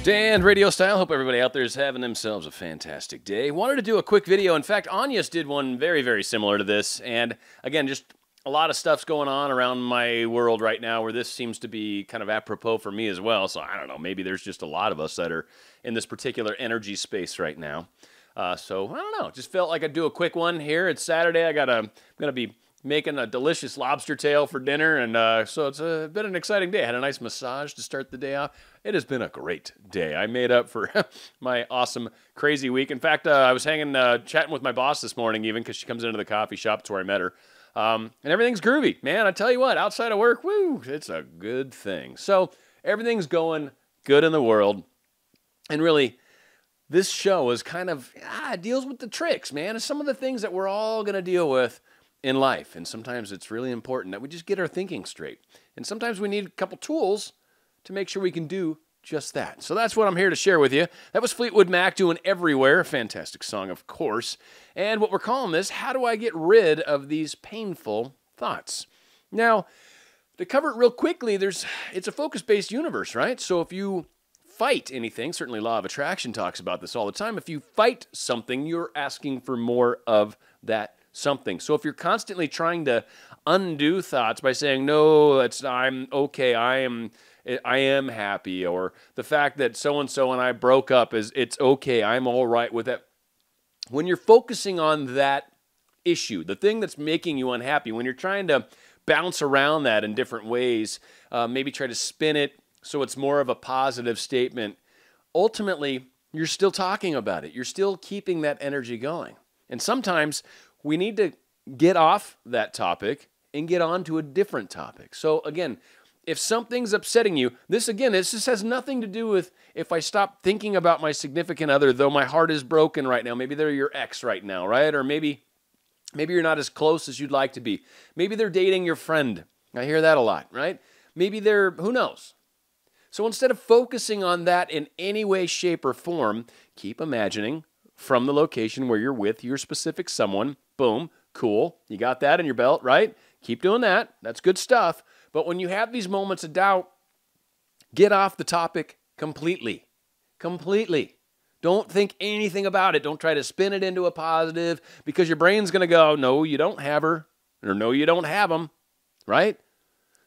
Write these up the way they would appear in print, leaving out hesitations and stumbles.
And RadioStyle, hope everybody out there is having themselves a fantastic day. Wanted to do a quick video. In fact, Anya's did one very, very similar to this. And again, just a lot of stuff's going on around my world right now where this seems to be kind of apropos for me as well. So I don't know, maybe there's just a lot of us that are in this particular energy space right now. So I don't know, just felt like I'd do a quick one here. It's Saturday. I'm going to be making a delicious lobster tail for dinner, and so it's been an exciting day. I had a nice massage to start the day off. It has been a great day. I made up for my awesome, crazy week. In fact, I was chatting with my boss this morning even, because she comes into the coffee shop. It's where I met her. And everything's groovy. Man, I tell you what, outside of work, woo, it's a good thing. So everything's going good in the world. And really, this show is kind of, deals with the tricks, man. It's some of the things that we're all going to deal with in life. And sometimes it's really important that we just get our thinking straight. And sometimes we need a couple tools to make sure we can do just that. So that's what I'm here to share with you. That was Fleetwood Mac doing Everywhere, a fantastic song, of course. And what we're calling this, how do I get rid of these painful thoughts? Now, to cover it real quickly, it's a focus-based universe, right? So if you fight anything, certainly Law of Attraction talks about this all the time, if you fight something, you're asking for more of that something. So if you're constantly trying to undo thoughts by saying, no, I'm okay, I am happy, or the fact that so-and-so and I broke up, it's okay, I'm all right with that. When you're focusing on that issue, the thing that's making you unhappy, when you're trying to bounce around that in different ways, maybe try to spin it so it's more of a positive statement, ultimately, you're still talking about it. You're still keeping that energy going. And sometimes we need to get off that topic and get on to a different topic. So again, if something's upsetting you, this just has nothing to do with if I stop thinking about my significant other, though my heart is broken right now. Maybe they're your ex right now, right? Or maybe you're not as close as you'd like to be. Maybe they're dating your friend. I hear that a lot, right? Maybe who knows? So instead of focusing on that in any way, shape, or form, keep imagining from the location where you're with your specific someone. Boom, cool. You got that in your belt, right? Keep doing that. That's good stuff. But when you have these moments of doubt, get off the topic completely. Completely. Don't think anything about it. Don't try to spin it into a positive, because your brain's going to go, no, you don't have her, or no, you don't have him, right?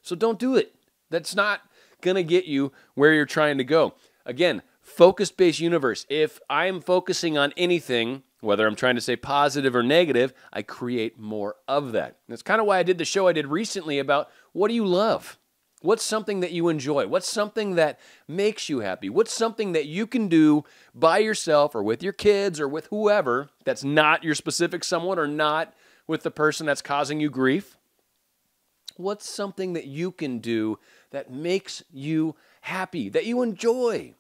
So don't do it. That's not going to get you where you're trying to go. Again, focus-based universe. If I'm focusing on anything, whether I'm trying to say positive or negative, I create more of that. And that's kind of why I did the show I did recently about what do you love? What's something that you enjoy? What's something that makes you happy? What's something that you can do by yourself or with your kids or with whoever that's not your specific someone or not with the person that's causing you grief? What's something that you can do that makes you happy, that you enjoy?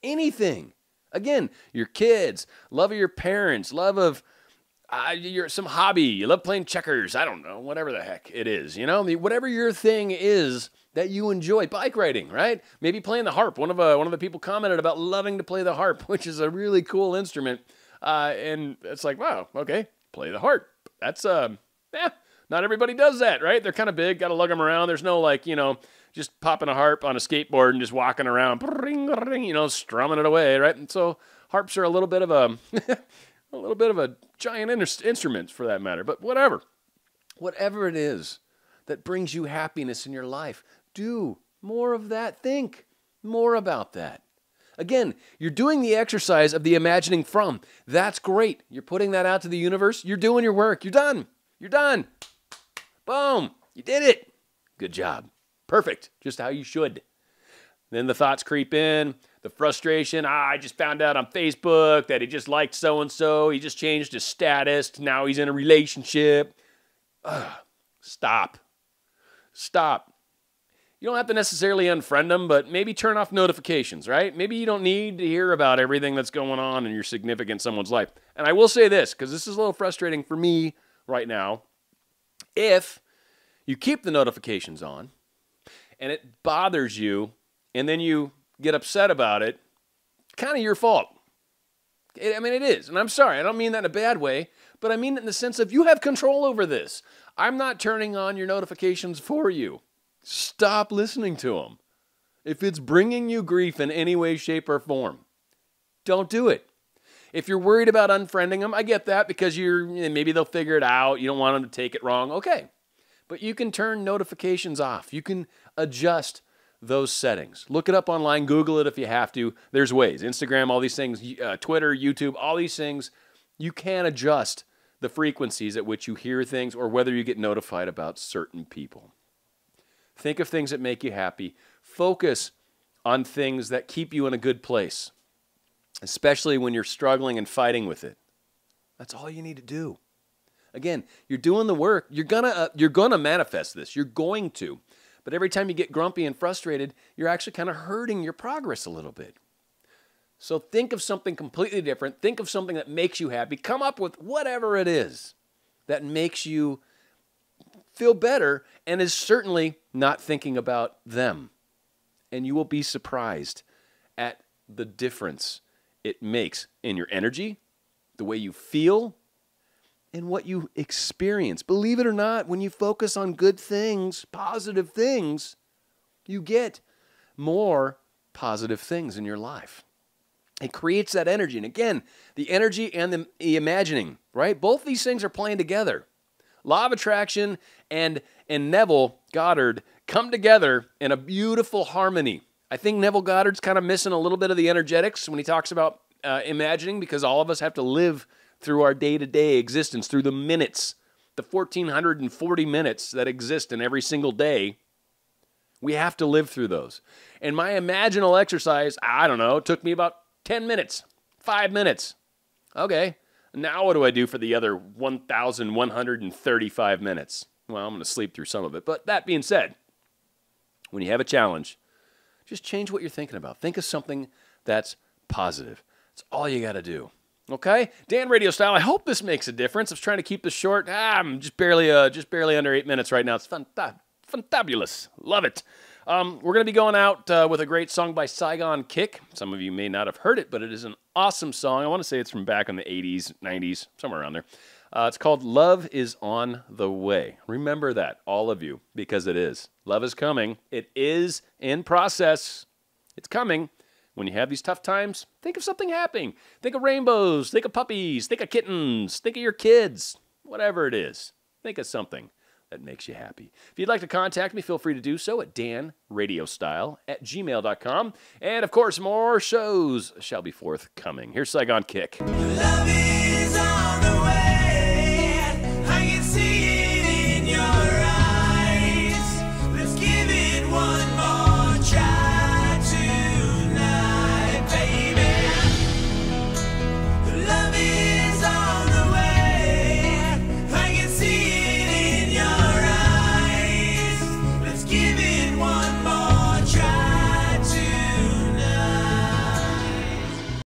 Anything. Again, your kids, love of your parents, love of some hobby. You love playing checkers. I don't know, whatever the heck it is. You know, whatever your thing is that you enjoy. Bike riding, right? Maybe playing the harp. One of the people commented about loving to play the harp, which is a really cool instrument. And it's like, wow, okay, play the harp. That's not everybody does that, right? They're kind of big. Got to lug them around. There's no just popping a harp on a skateboard and just walking around, strumming it away, right? And so harps are a little bit of a giant instrument for that matter. But whatever it is that brings you happiness in your life, do more of that. Think more about that. Again, you're doing the exercise of the imagining from. That's great. You're putting that out to the universe. You're doing your work. You're done. You're done. Boom. You did it. Good job. Perfect, just how you should. Then the thoughts creep in, the frustration. I just found out on Facebook that he just liked so-and-so. He just changed his status. Now he's in a relationship. Stop. Stop. You don't have to necessarily unfriend them, but maybe turn off notifications, right? Maybe you don't need to hear about everything that's going on in your significant someone's life. And I will say this, because this is a little frustrating for me right now. If you keep the notifications on, and it bothers you, and then you get upset about it, kind of your fault. It is, and I'm sorry. I don't mean that in a bad way, but I mean it in the sense of you have control over this. I'm not turning on your notifications for you. Stop listening to them. If it's bringing you grief in any way, shape, or form, don't do it. If you're worried about unfriending them, I get that because maybe they'll figure it out. You don't want them to take it wrong. Okay. But you can turn notifications off. You can adjust those settings. Look it up online. Google it if you have to. There's ways. Instagram, all these things, Twitter, YouTube, all these things. You can adjust the frequencies at which you hear things or whether you get notified about certain people. Think of things that make you happy. Focus on things that keep you in a good place, especially when you're struggling and fighting with it. That's all you need to do. Again, you're doing the work. You're gonna manifest this. You're going to. But every time you get grumpy and frustrated, you're actually kind of hurting your progress a little bit. So think of something completely different. Think of something that makes you happy. Come up with whatever it is that makes you feel better and is certainly not thinking about them. And you will be surprised at the difference it makes in your energy, the way you feel, and what you experience. Believe it or not, when you focus on good things, positive things, you get more positive things in your life. It creates that energy. And again, the energy and the imagining, right? Both these things are playing together. Law of attraction and Neville Goddard come together in a beautiful harmony. I think Neville Goddard's kind of missing a little bit of the energetics when he talks about imagining, because all of us have to live through our day-to-day existence, through the minutes, the 1,440 minutes that exist in every single day. We have to live through those. And my imaginal exercise, I don't know, took me about 10 minutes, 5 minutes. Okay, now what do I do for the other 1,135 minutes? Well, I'm going to sleep through some of it. But that being said, when you have a challenge, just change what you're thinking about. Think of something that's positive. That's all you got to do. Okay? Dan RadioStyle, I hope this makes a difference. I was trying to keep this short. I'm just barely under 8 minutes right now. It's fantabulous. Love it. We're going to be going out with a great song by Saigon Kick. Some of you may not have heard it, but it is an awesome song. I want to say it's from back in the 80s, 90s, somewhere around there. It's called Love is on the Way. Remember that, all of you, because it is. Love is coming. It is in process. It's coming. When you have these tough times, think of something happy. Think of rainbows. Think of puppies. Think of kittens. Think of your kids. Whatever it is. Think of something that makes you happy. If you'd like to contact me, feel free to do so at danradiostyle@gmail.com. And, of course, more shows shall be forthcoming. Here's Saigon Kick. Love is